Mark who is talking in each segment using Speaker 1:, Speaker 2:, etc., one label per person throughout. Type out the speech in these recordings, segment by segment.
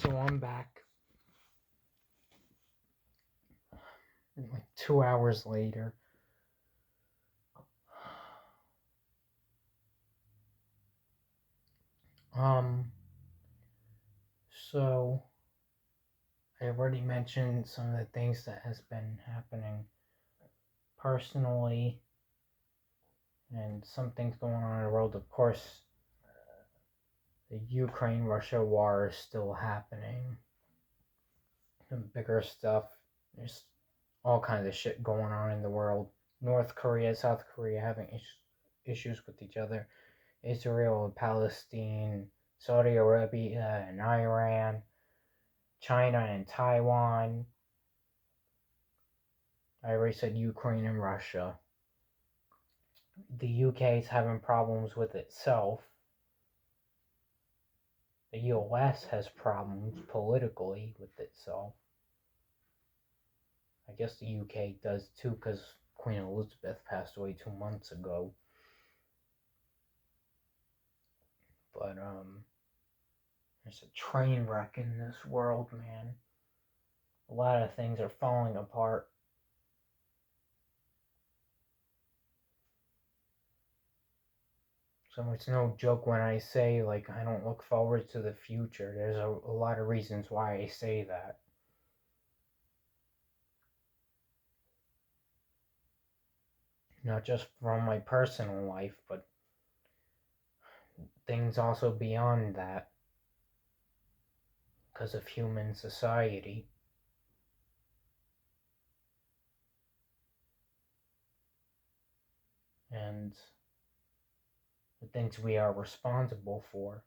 Speaker 1: So I'm back. Like 2 hours later. So I've already mentioned some of the things that has been happening personally and some things going on in the world. Of course, the Ukraine-Russia war is still happening. And bigger stuff. There's all kinds of shit going on in the world. North Korea, South Korea having issues with each other. Israel and Palestine, Saudi Arabia and Iran, China and Taiwan. I already said Ukraine and Russia. The UK is having problems with itself. The US has problems politically with itself. I guess the UK does too, because Queen Elizabeth passed away 2 months ago. But, there's a train wreck in this world, man. A lot of things are falling apart. So it's no joke when I say, like, I don't look forward to the future. There's a lot of reasons why I say that. Not just from my personal life, but things also beyond that. Because of human society. And the things we are responsible for.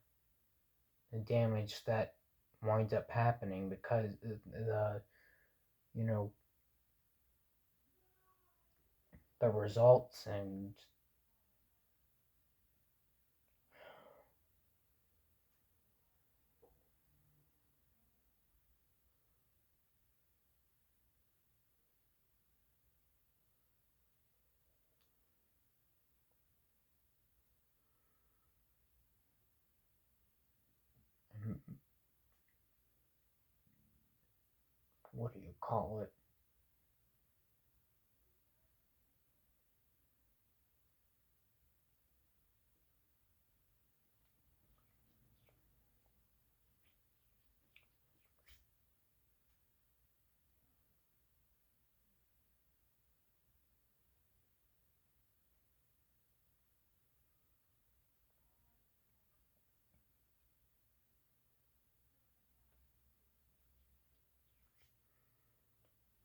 Speaker 1: The damage that winds up happening because the results and what do you call it?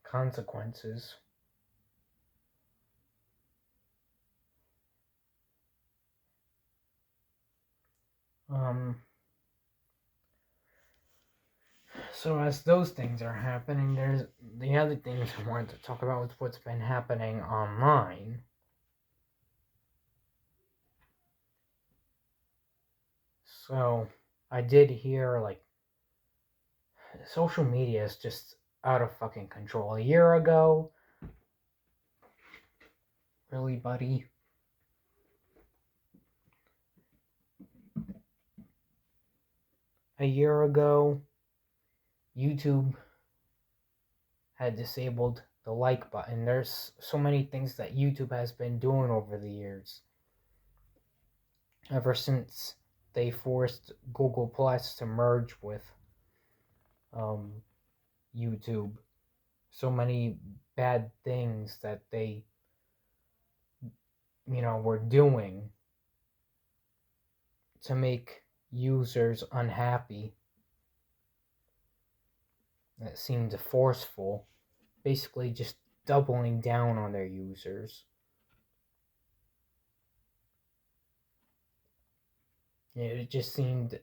Speaker 1: Consequences. So as those things are happening, there's the other things I wanted to talk about with what's been happening online. So I did hear, like, social media is just out of fucking control. A year ago, really, buddy? A year ago, YouTube had disabled the like button. There's so many things that YouTube has been doing over the years. Ever since they forced Google Plus to merge with YouTube. So many bad things that they, were doing to make users unhappy. That seemed forceful. Basically just doubling down on their users. It just seemed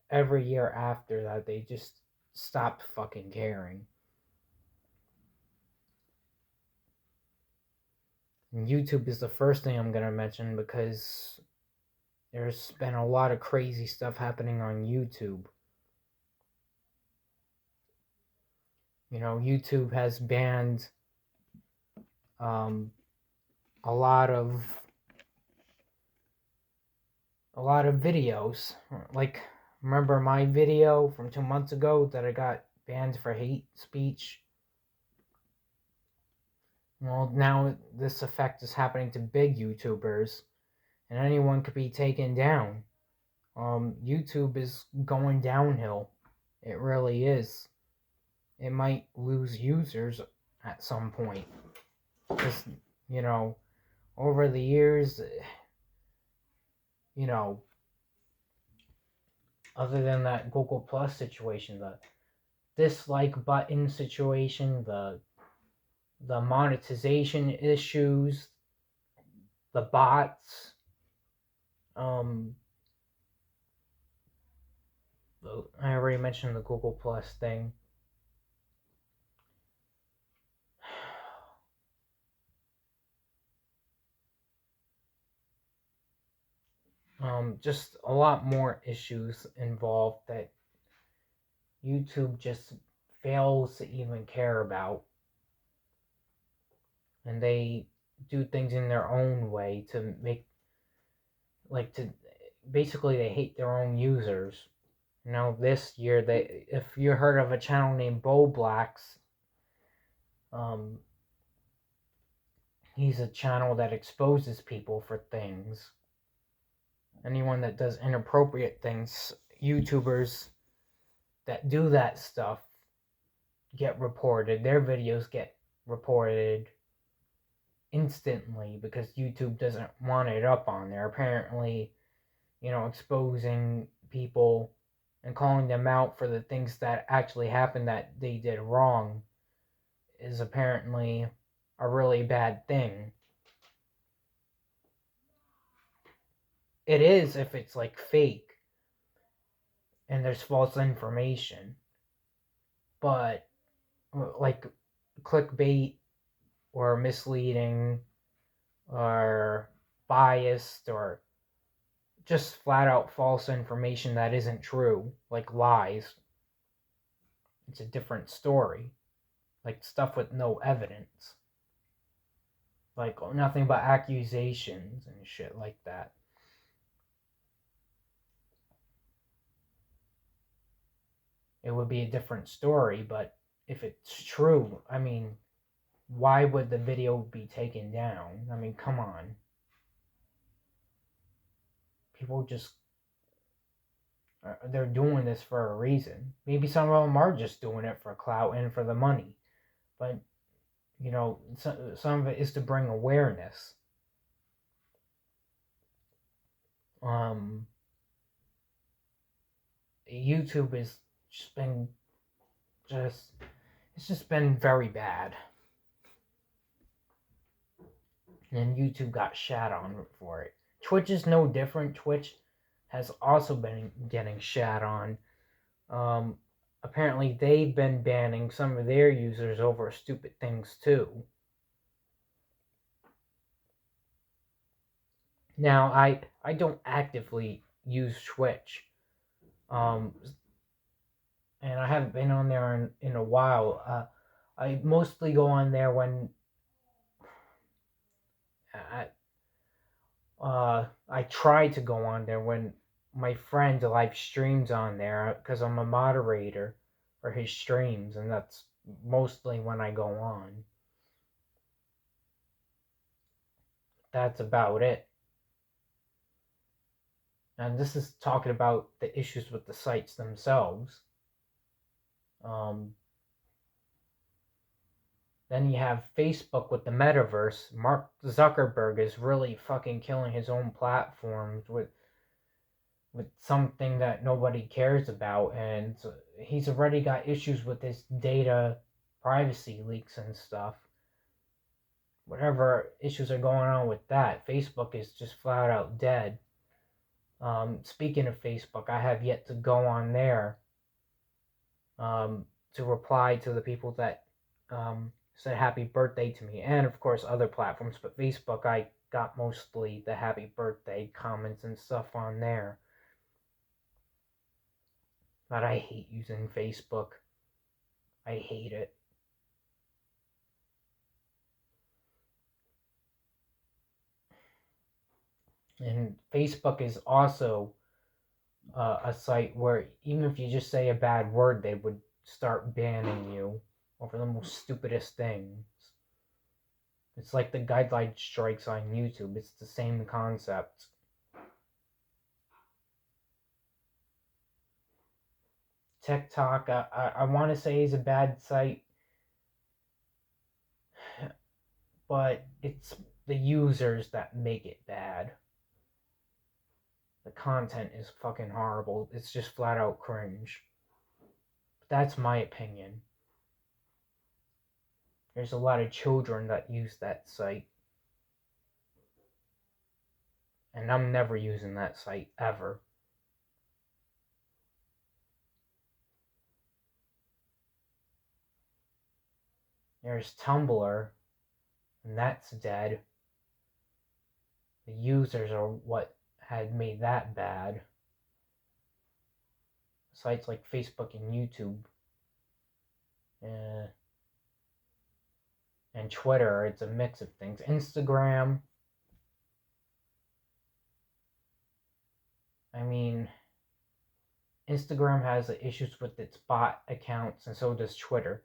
Speaker 1: every year after that they just stopped fucking caring. And YouTube is the first thing I'm going to mention because there's been a lot of crazy stuff happening on YouTube. YouTube has banned a lot of videos. Like, Remember my video from 2 months ago that I got banned for hate speech? Well, now this effect is happening to big YouTubers, and anyone could be taken down. YouTube is going downhill. It really is. It might lose users at some point. Because, over the years, other than that Google Plus situation, the dislike button situation, the monetization issues, the bots, I already mentioned the Google Plus thing. Just a lot more issues involved that YouTube just fails to even care about. And they do things in their own way to make, basically they hate their own users. This year, if you heard of a channel named Bo Blacks, he's a channel that exposes people for things. Anyone that does inappropriate things, YouTubers that do that stuff get reported. Their videos get reported instantly because YouTube doesn't want it up on there. Apparently, exposing people and calling them out for the things that actually happened that they did wrong is apparently a really bad thing. It is if it's like fake and there's false information. But like clickbait or misleading or biased or just flat out false information that isn't true, like lies, it's a different story. Like stuff with no evidence. Like nothing but accusations and shit like that. It would be a different story, but if it's true, why would the video be taken down? Come on. People just, they're doing this for a reason. Maybe some of them are just doing it for clout and for the money. But, some of it is to bring awareness. YouTube has just been it's just been very bad. And YouTube got shat on for it. Twitch is no different. Twitch has also been getting shat on. Apparently they've been banning some of their users over stupid things too. Now, I don't actively use Twitch. And I haven't been on there in a while. I mostly go on there when I try to go on there when my friend live streams on there because I'm a moderator for his streams, and that's mostly when I go on. That's about it. And this is talking about the issues with the sites themselves. Then you have Facebook with the metaverse. Mark Zuckerberg is really fucking killing his own platforms with something that nobody cares about, and he's already got issues with his data privacy leaks and stuff. Whatever issues are going on with that, Facebook is just flat out dead. Speaking of Facebook, I have yet to go on there to reply to the people that said happy birthday to me, and of course other platforms, but Facebook, I got mostly the happy birthday comments and stuff on there. But I hate using Facebook. I hate it. And Facebook is also a site where even if you just say a bad word, they would start banning you over the most stupidest things. It's like the guideline strikes on YouTube. It's the same concept. TikTok, I want to say is a bad site, but it's the users that make it bad. The content is fucking horrible. It's just flat out cringe. But that's my opinion. There's a lot of children that use that site. And I'm never using that site ever. There's Tumblr, and that's dead. The users are what had made that bad. Sites like Facebook and YouTube and Twitter, it's a mix of things. Instagram, I mean, Instagram has issues with its bot accounts, and so does Twitter.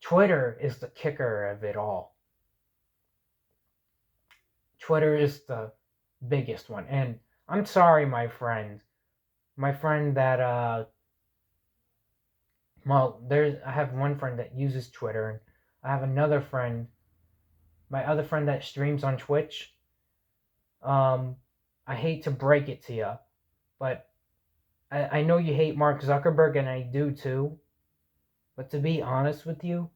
Speaker 1: Twitter is the kicker of it all. Twitter is the biggest one. And I'm sorry, my friend. My friend that, I have one friend that uses Twitter, and I have another friend, my other friend that streams on Twitch. I hate to break it to you, but I know you hate Mark Zuckerberg, and I do too. But to be honest with you,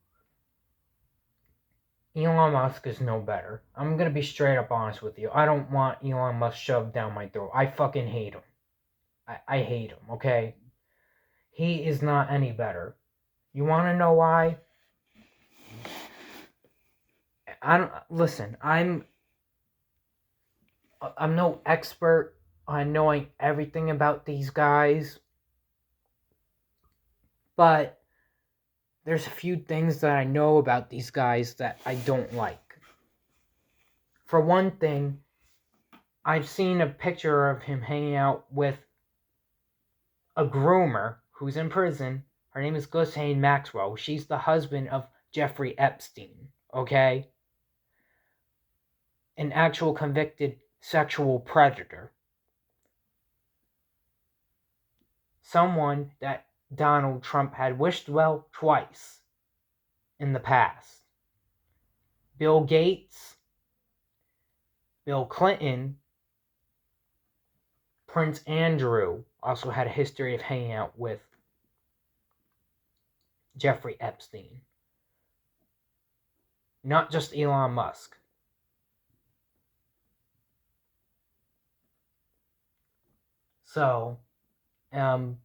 Speaker 1: Elon Musk is no better. I'm going to be straight up honest with you. I don't want Elon Musk shoved down my throat. I fucking hate him. I hate him, okay? He is not any better. You want to know why? Listen, I'm no expert on knowing everything about these guys, but there's a few things that I know about these guys that I don't like. For one thing, I've seen a picture of him hanging out with a groomer who's in prison. Her name is Ghislaine Maxwell. She's the husband of Jeffrey Epstein, okay? An actual convicted sexual predator. Someone that Donald Trump had wished well twice in the past. Bill Gates, Bill Clinton, Prince Andrew also had a history of hanging out with Jeffrey Epstein. Not just Elon Musk. So, Elon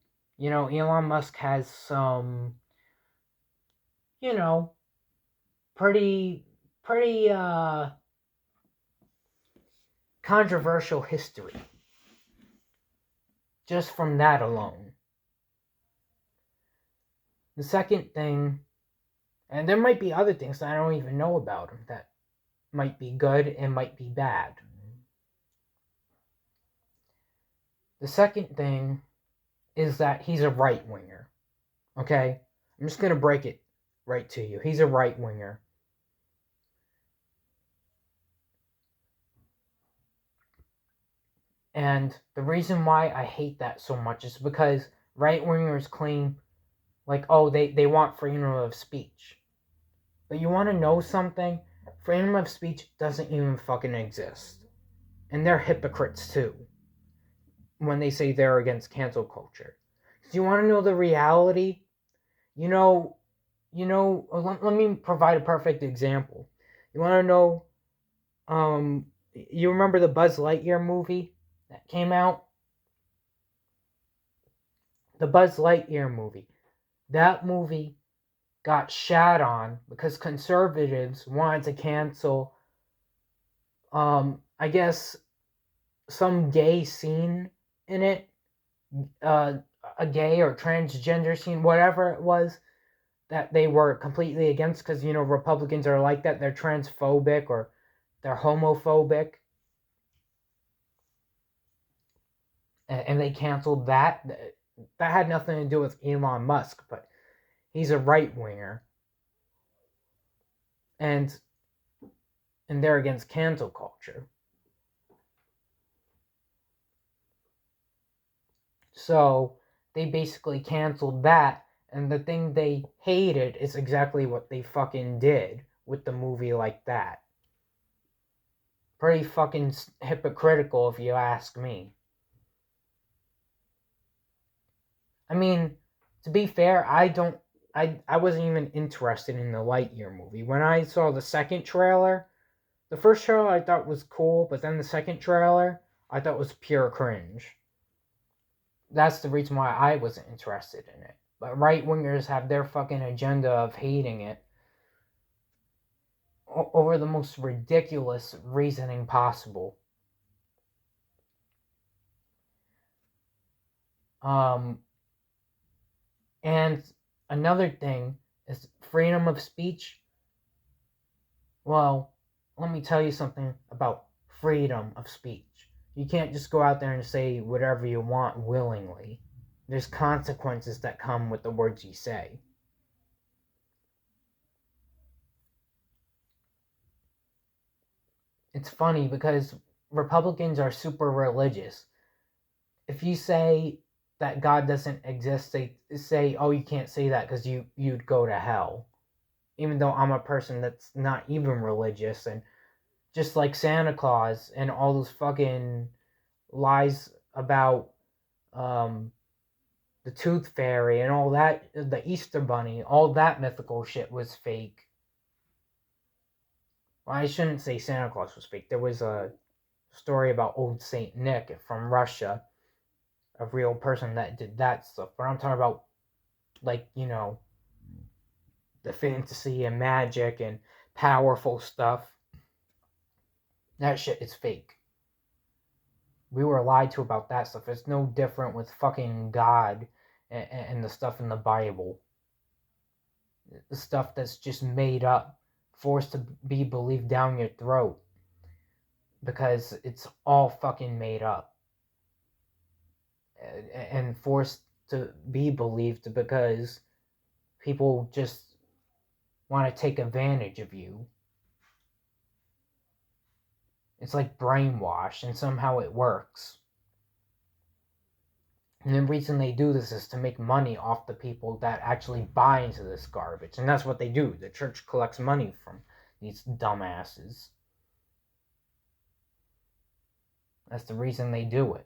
Speaker 1: Musk has some, pretty controversial history. Just from that alone. The second thing, and there might be other things that I don't even know about him that might be good and might be bad. The second thing is that he's a right-winger. Okay? I'm just going to break it right to you. He's a right-winger. And the reason why I hate that so much is because right-wingers claim, like, oh, they want freedom of speech. But you want to know something? Freedom of speech doesn't even fucking exist. And they're hypocrites too when they say they're against cancel culture. Do you want to know the reality? Let me provide a perfect example. You want to know, you remember the Buzz Lightyear movie that came out? The Buzz Lightyear movie. That movie got shat on because conservatives wanted to cancel, I guess, some gay scene in it, a gay or transgender scene, whatever it was, that they were completely against because, Republicans are like that. They're transphobic or they're homophobic. and they canceled that. That had nothing to do with Elon Musk, but he's a right winger, and they're against cancel culture. So they basically canceled that, and the thing they hated is exactly what they fucking did with the movie like that. Pretty fucking hypocritical, if you ask me. I mean, to be fair, I wasn't even interested in the Lightyear movie. When I saw the second trailer, the first trailer I thought was cool, but then the second trailer I thought was pure cringe. That's the reason why I wasn't interested in it. But right wingers have their fucking agenda of hating it over the most ridiculous reasoning possible. And another thing is freedom of speech. Well, let me tell you something about freedom of speech. You can't just go out there and say whatever you want willingly. There's consequences that come with the words you say. It's funny because Republicans are super religious. If you say that God doesn't exist, they say, oh, you can't say that because you'd go to hell. Even though I'm a person that's not even religious, and just like Santa Claus and all those fucking lies about the Tooth Fairy and all that, the Easter Bunny, all that mythical shit was fake. Well, I shouldn't say Santa Claus was fake. There was a story about old Saint Nick from Russia, a real person that did that stuff. But I'm talking about, like, the fantasy and magic and powerful stuff. That shit is fake. We were lied to about that stuff. It's no different with fucking God and the stuff in the Bible. The stuff that's just made up, forced to be believed down your throat. Because it's all fucking made up. And forced to be believed because people just want to take advantage of you. It's like brainwash, and somehow it works. And the reason they do this is to make money off the people that actually buy into this garbage. And that's what they do. The church collects money from these dumbasses. That's the reason they do it.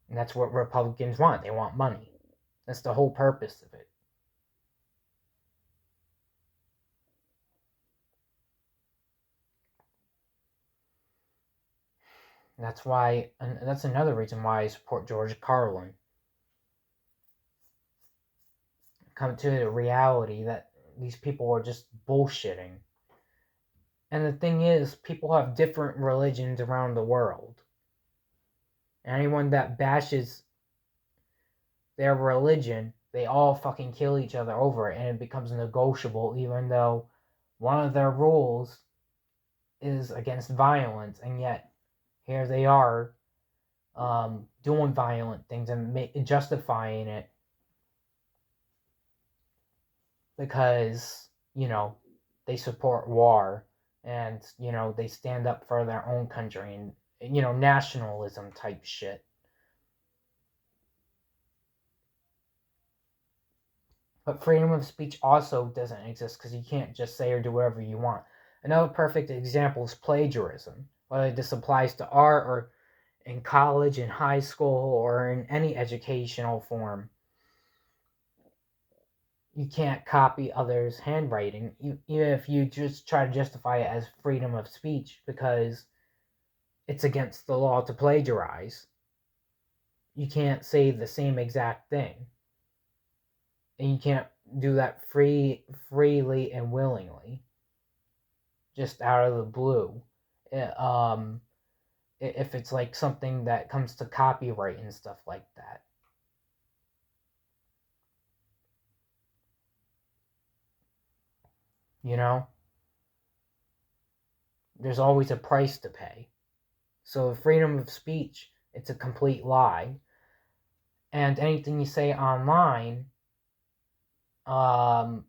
Speaker 1: And that's what Republicans want. They want money. That's the whole purpose of it. That's why, and that's another reason why I support George Carlin. Come to the reality that these people are just bullshitting. And the thing is, people have different religions around the world. Anyone that bashes their religion, they all fucking kill each other over it, and it becomes negotiable, even though one of their rules is against violence, and yet here they are doing violent things and justifying it because, they support war, and, they stand up for their own country, and, nationalism type shit. But freedom of speech also doesn't exist because you can't just say or do whatever you want. Another perfect example is plagiarism. Whether this applies to art or in college, in high school, or in any educational form. You can't copy others' handwriting, even if you just try to justify it as freedom of speech because it's against the law to plagiarize. You can't say the same exact thing. And you can't do that freely and willingly. Just out of the blue. If it's like something that comes to copyright and stuff like that. There's always a price to pay. So freedom of speech, it's a complete lie. And anything you say online,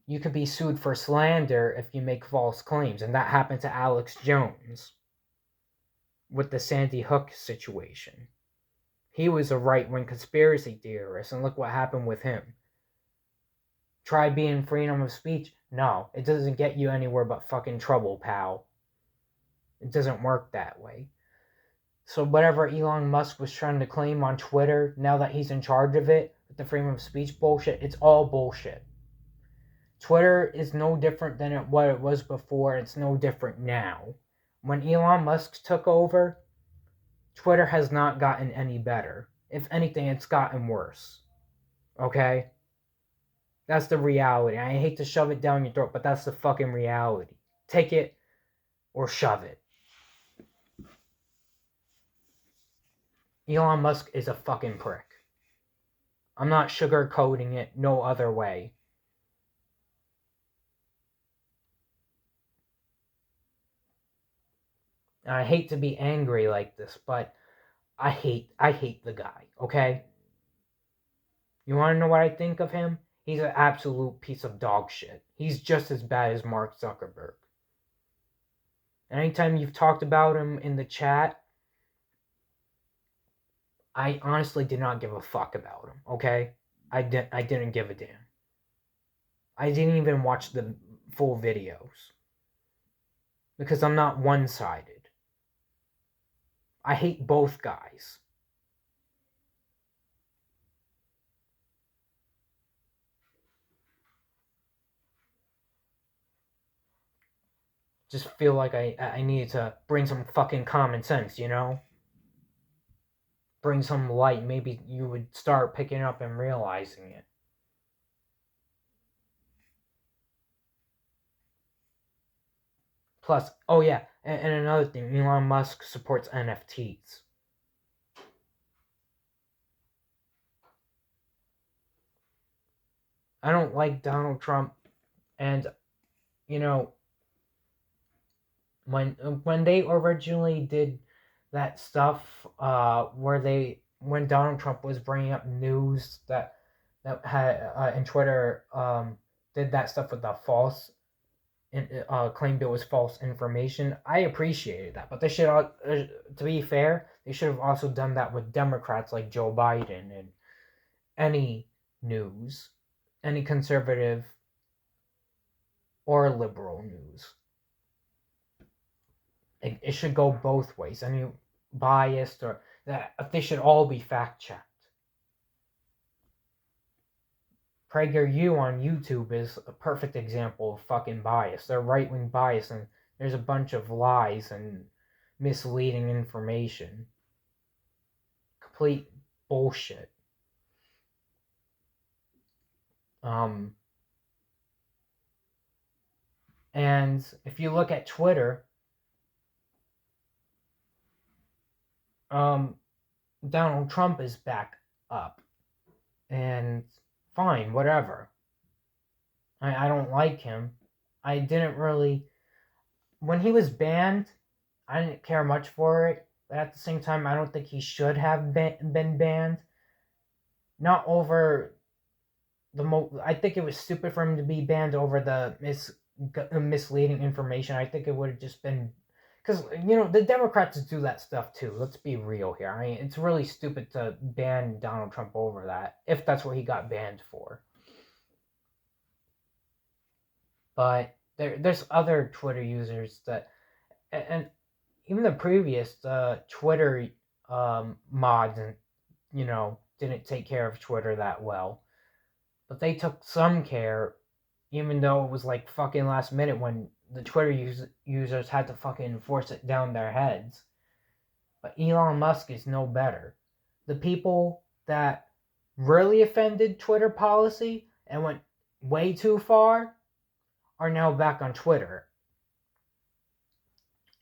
Speaker 1: you could be sued for slander if you make false claims. And that happened to Alex Jones with the Sandy Hook situation. He was a right-wing conspiracy theorist, and look what happened with him. Try being freedom of speech? No, it doesn't get you anywhere but fucking trouble, pal. It doesn't work that way. So whatever Elon Musk was trying to claim on Twitter, now that he's in charge of it, with the freedom of speech bullshit, it's all bullshit. Twitter is no different than what it was before. It's no different now. When Elon Musk took over, Twitter has not gotten any better. If anything, it's gotten worse. Okay? That's the reality. I hate to shove it down your throat, but that's the fucking reality. Take it or shove it. Elon Musk is a fucking prick. I'm not sugarcoating it no other way. And I hate to be angry like this, but I hate the guy, okay? You want to know what I think of him? He's an absolute piece of dog shit. He's just as bad as Mark Zuckerberg. Anytime you've talked about him in the chat, I honestly did not give a fuck about him, okay? I didn't give a damn. I didn't even watch the full videos. Because I'm not one-sided. I hate both guys. Just feel like I needed to bring some fucking common sense, you know? Bring some light. Maybe you would start picking up and realizing it. Plus, oh yeah, and another thing, Elon Musk supports NFTs. I don't like Donald Trump, and you know, when they originally did that stuff, when Donald Trump was bringing up news that had in Twitter, did that stuff with the false, claimed it was false information. I appreciated that, but they should, to be fair, they should have also done that with Democrats like Joe Biden and any news, any conservative or liberal news. It should go both ways. Any biased or that they should all be fact checked. PragerU on YouTube is a perfect example of fucking bias. They're right-wing bias, and there's a bunch of lies and misleading information. Complete bullshit. And if you look at Twitter, Donald Trump is back up. And fine, whatever. I don't like him. I didn't really... When he was banned, I didn't care much for it. But at the same time, I don't think he should have been banned. Not over I think it was stupid for him to be banned over the misleading information. I think it would have just been... Because, you know, the Democrats do that stuff too. Let's be real here. I mean, it's really stupid to ban Donald Trump over that, if that's what he got banned for. But there's other Twitter users that... And even the previous Twitter mods, and you know, didn't take care of Twitter that well. But they took some care, even though it was like fucking last minute when the Twitter users had to fucking force it down their heads. But Elon Musk is no better. The people that really offended Twitter policy and went way too far are now back on Twitter.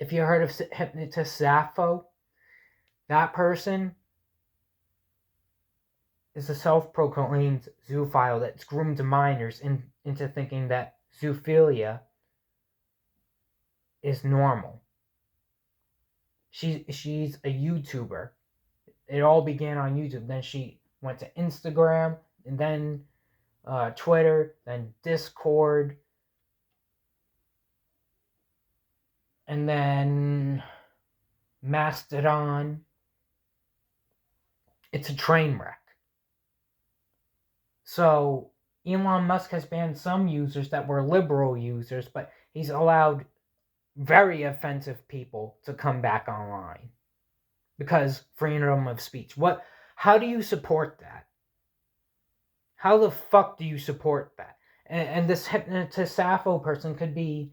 Speaker 1: If you heard of hypnotist Sappho, that person is a self-proclaimed zoophile that's groomed minors into thinking that zoophilia is normal. She's a YouTuber. It all began on YouTube. Then she went to Instagram, and then Twitter, then Discord, and then Mastodon. It's a train wreck. So Elon Musk has banned some users that were liberal users, but he's allowed very offensive people to come back online because freedom of speech. How do you support that? How the fuck do you support that? And this hypnotist Sappho person could be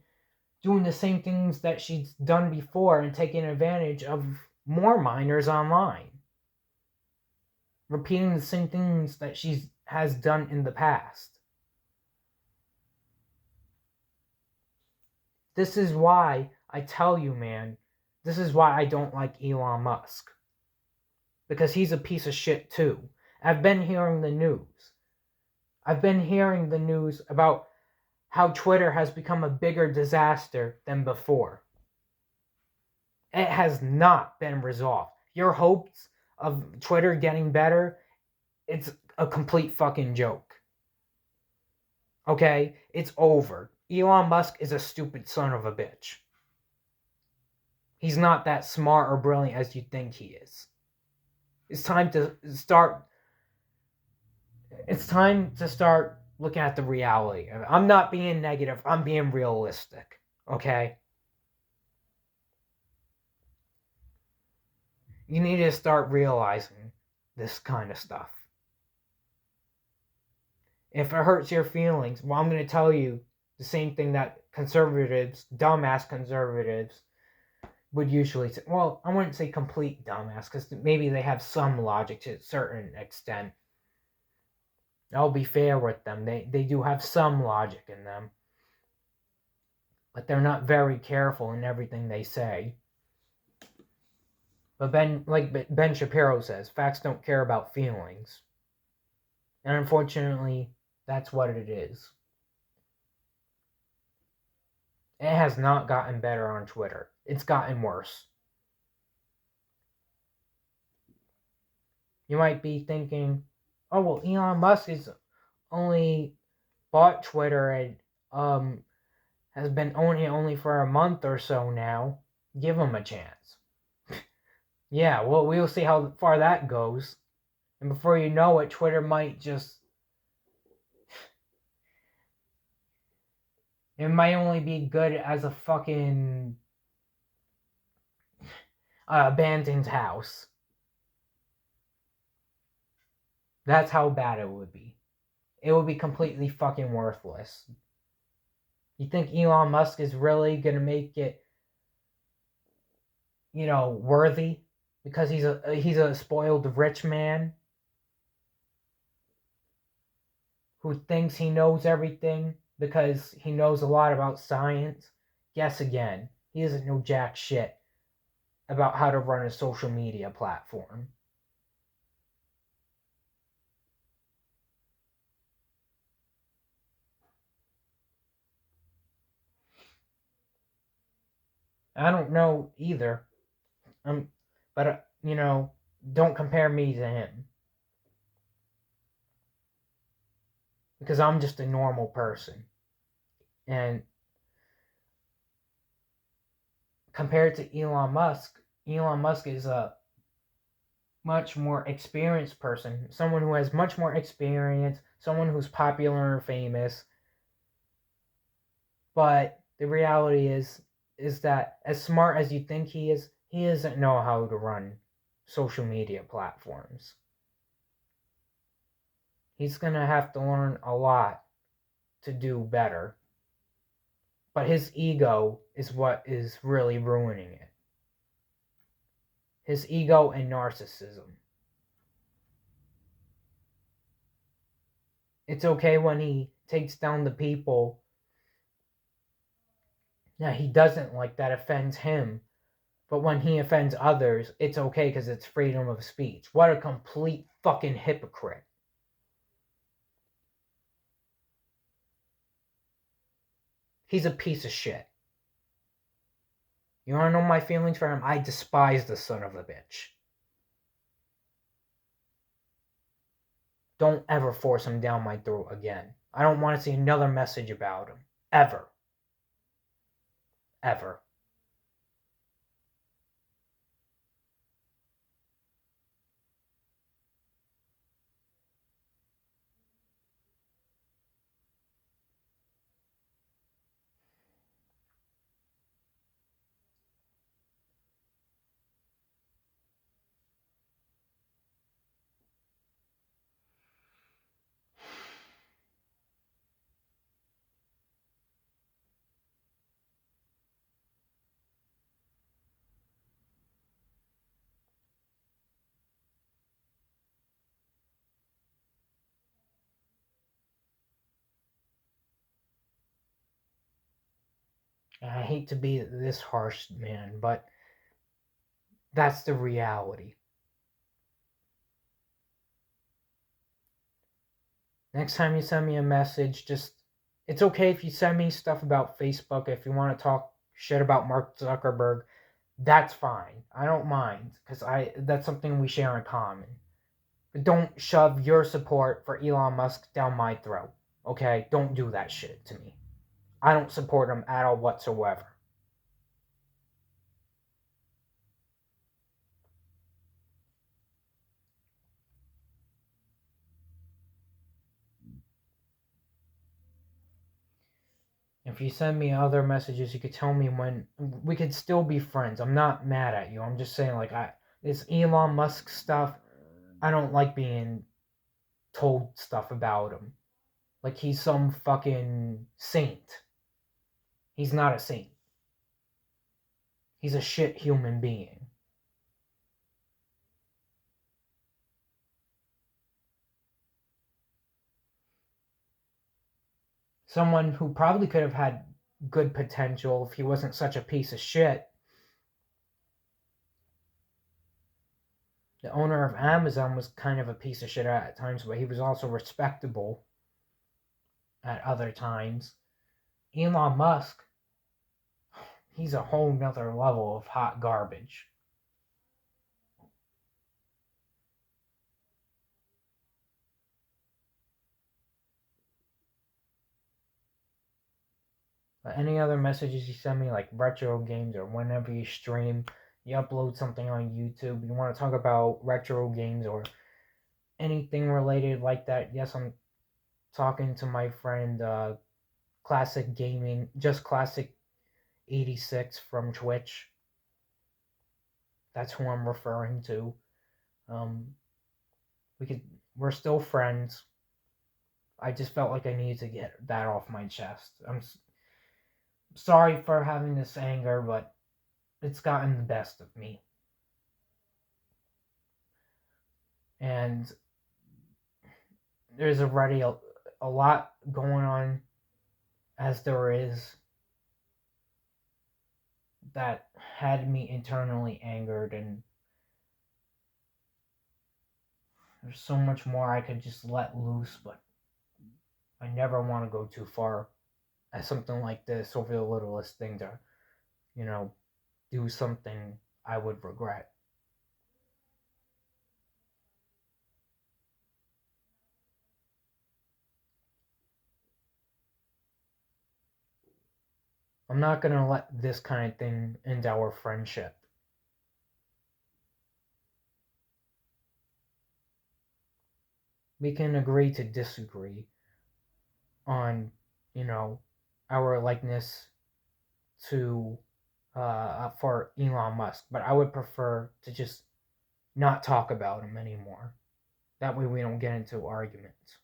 Speaker 1: doing the same things that she's done before and taking advantage of more minors online. Repeating the same things that she has done in the past. This is why I tell you, man, this is why I don't like Elon Musk. Because he's a piece of shit too. I've been hearing the news. I've been hearing the news about how Twitter has become a bigger disaster than before. It has not been resolved. Your hopes of Twitter getting better, it's a complete fucking joke. Okay? It's over. Elon Musk is a stupid son of a bitch. He's not that smart or brilliant as you think he is. It's time to start looking at the reality. I'm not being negative. I'm being realistic. Okay? You need to start realizing this kind of stuff. If it hurts your feelings, well, I'm going to tell you the same thing that conservatives, dumbass conservatives, would usually say. Well, I wouldn't say complete dumbass, because maybe they have some logic to a certain extent. I'll be fair with them. They do have some logic in them. But they're not very careful in everything they say. But Ben Shapiro says, facts don't care about feelings. And unfortunately, that's what it is. It has not gotten better on Twitter. It's gotten worse. You might be thinking, oh, well, Elon Musk is only bought Twitter and has been owning it only for a month or so now. Give him a chance. Yeah, well, we'll see how far that goes. And before you know it, Twitter might just... It might only be good as a fucking abandoned house. That's how bad it would be. It would be completely fucking worthless. You think Elon Musk is really gonna make it, worthy? Because he's a spoiled rich man who thinks he knows everything because he knows a lot about science? Guess again, he doesn't know jack shit about how to run a social media platform. I don't know either. But don't compare me to him. Because I'm just a normal person. And compared to Elon Musk is a much more experienced person. Someone who has much more experience. Someone who's popular and famous. But the reality is that as smart as you think he doesn't know how to run social media platforms. He's going to have to learn a lot to do better. But his ego is what is really ruining it. His ego and narcissism. It's okay when he takes down the people that he doesn't like that offends him. But when he offends others, it's okay because it's freedom of speech. What a complete fucking hypocrite. He's a piece of shit. You want to know my feelings for him? I despise the son of a bitch. Don't ever force him down my throat again. I don't want to see another message about him. Ever. Ever. And I hate to be this harsh, man, but that's the reality. Next time you send me a message, it's okay if you send me stuff about Facebook. If you want to talk shit about Mark Zuckerberg, that's fine. I don't mind because that's something we share in common. But don't shove your support for Elon Musk down my throat. Okay? Don't do that shit to me. I don't support him at all whatsoever. If you send me other messages, you could tell me when we could still be friends. I'm not mad at you. I'm just saying, like, this Elon Musk stuff, I don't like being told stuff about him. Like he's some fucking saint. He's not a saint. He's a shit human being. Someone who probably could have had good potential if he wasn't such a piece of shit. The owner of Amazon was kind of a piece of shit at times, but he was also respectable at other times. Elon Musk, he's a whole nother level of hot garbage. But any other messages you send me, like retro games or whenever you stream, you upload something on YouTube, you want to talk about retro games or anything related like that, yes, I'm talking to my friend Classic Gaming, just Classic 86 from Twitch. That's who I'm referring to. Um, we could, we're still friends. I just felt like I needed to get that off my chest. I'm sorry for having this anger, but it's gotten the best of me. And there's already a lot going on as there is that had me internally angered, and there's so much more I could just let loose, but I never want to go too far at something like this over the littlest thing to, you know, do something I would regret. I'm not gonna let this kind of thing end our friendship. We can agree to disagree on, you know, our likeness to for Elon Musk, but I would prefer to just not talk about him anymore. That way we don't get into arguments.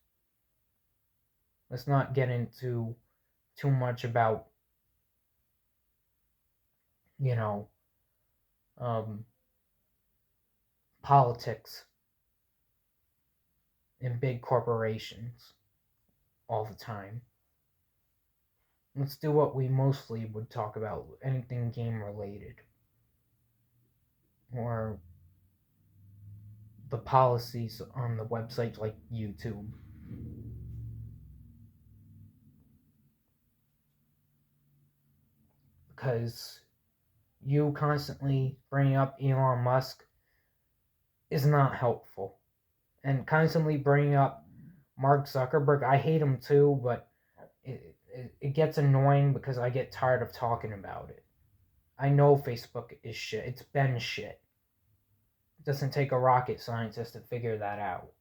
Speaker 1: Let's not get into too much about, you know, um, politics in big corporations all the time. Let's do what we mostly would talk about, anything game related, or the policies on the websites like YouTube. Because you constantly bringing up Elon Musk is not helpful. and constantly bringing up Mark Zuckerberg. I hate him too, but it gets annoying because I get tired of talking about it. I know Facebook is shit. It's been shit. It doesn't take a rocket scientist to figure that out.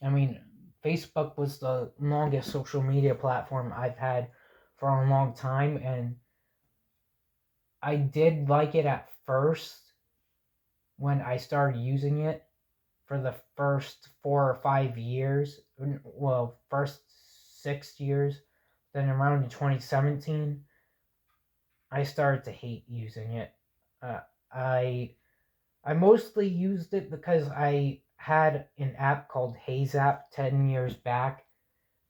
Speaker 1: I mean, Facebook was the longest social media platform I've had for a long time, and I did like it at first when I started using it for the first 4 or 5 years. Well, first 6 years. Then around in 2017, I started to hate using it. Uh, I I mostly used it because I had an app called Haze App 10 years back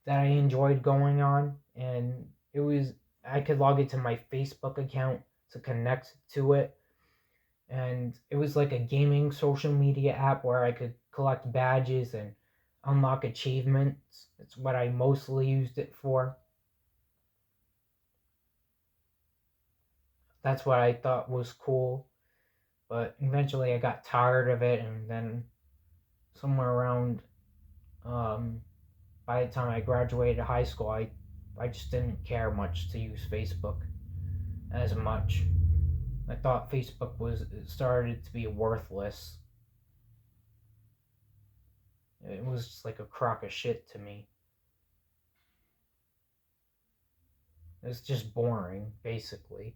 Speaker 1: that I enjoyed going on, and it was I could log into my Facebook account to connect to it, and it was like a gaming social media app where I could collect badges and unlock achievements. It's what I mostly used it for. That's what I thought was cool, but eventually I got tired of it, and then somewhere around um, by the time I graduated high school, I just didn't care much to use Facebook as much. I thought Facebook was started to be worthless. It was just like a crock of shit to me. It's just boring, basically.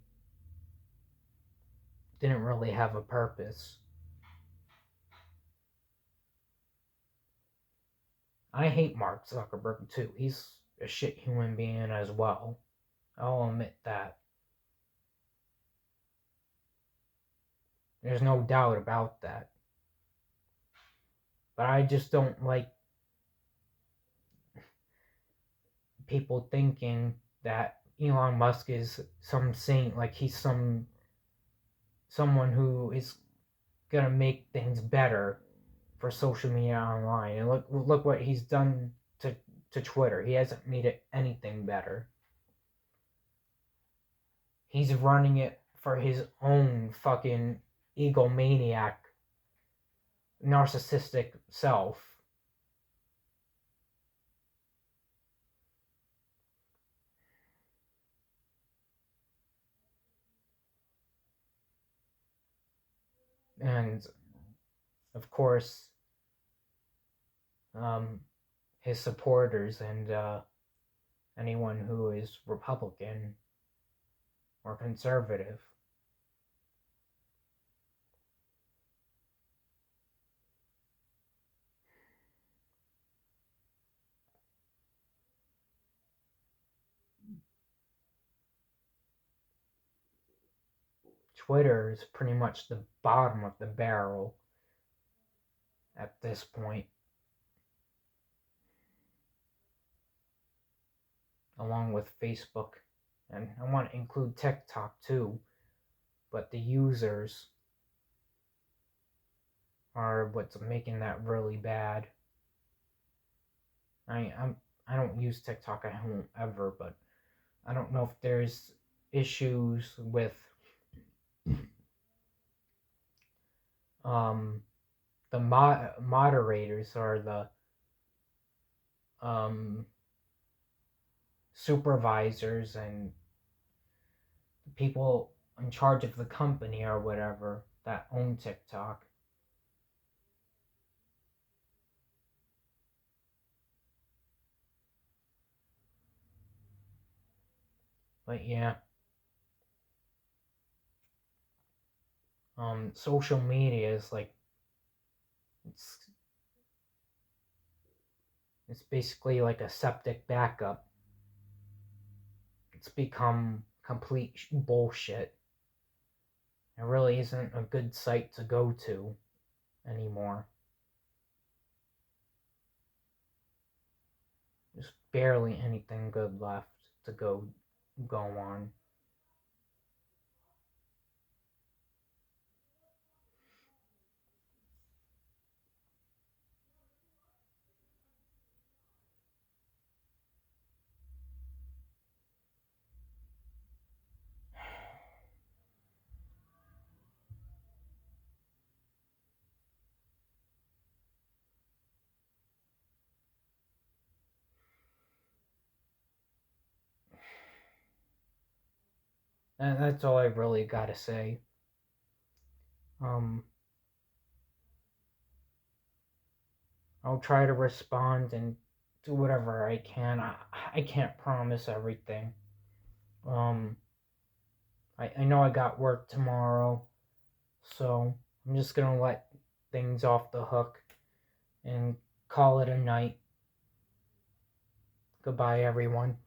Speaker 1: Didn't really have a purpose. I hate Mark Zuckerberg too. He's a shit human being as well. I'll admit that. There's no doubt about that. But I just don't like people thinking that Elon Musk is some saint, like he's someone who is gonna make things better for social media online. And look what he's done to Twitter. He hasn't made it anything better. He's running it for his own fucking egomaniac, narcissistic self. And of course, um, his supporters and anyone who is Republican or conservative. Twitter is pretty much the bottom of the barrel at this point, along with Facebook. And I want to include TikTok too, but the users are what's making that really bad. I don't use TikTok. I won't ever, but I don't know if there's issues with um the moderators or the um supervisors and people in charge of the company or whatever that own TikTok. But yeah, social media is like it's it's basically like a septic backup. It's become complete bullshit. It really isn't a good site to go to anymore. There's barely anything good left to go on. And that's all I really gotta say. Um, I'll try to respond and do whatever I can. I can't promise everything. Um, I know I got work tomorrow, so I'm just gonna let things off the hook and call it a night. Goodbye, everyone.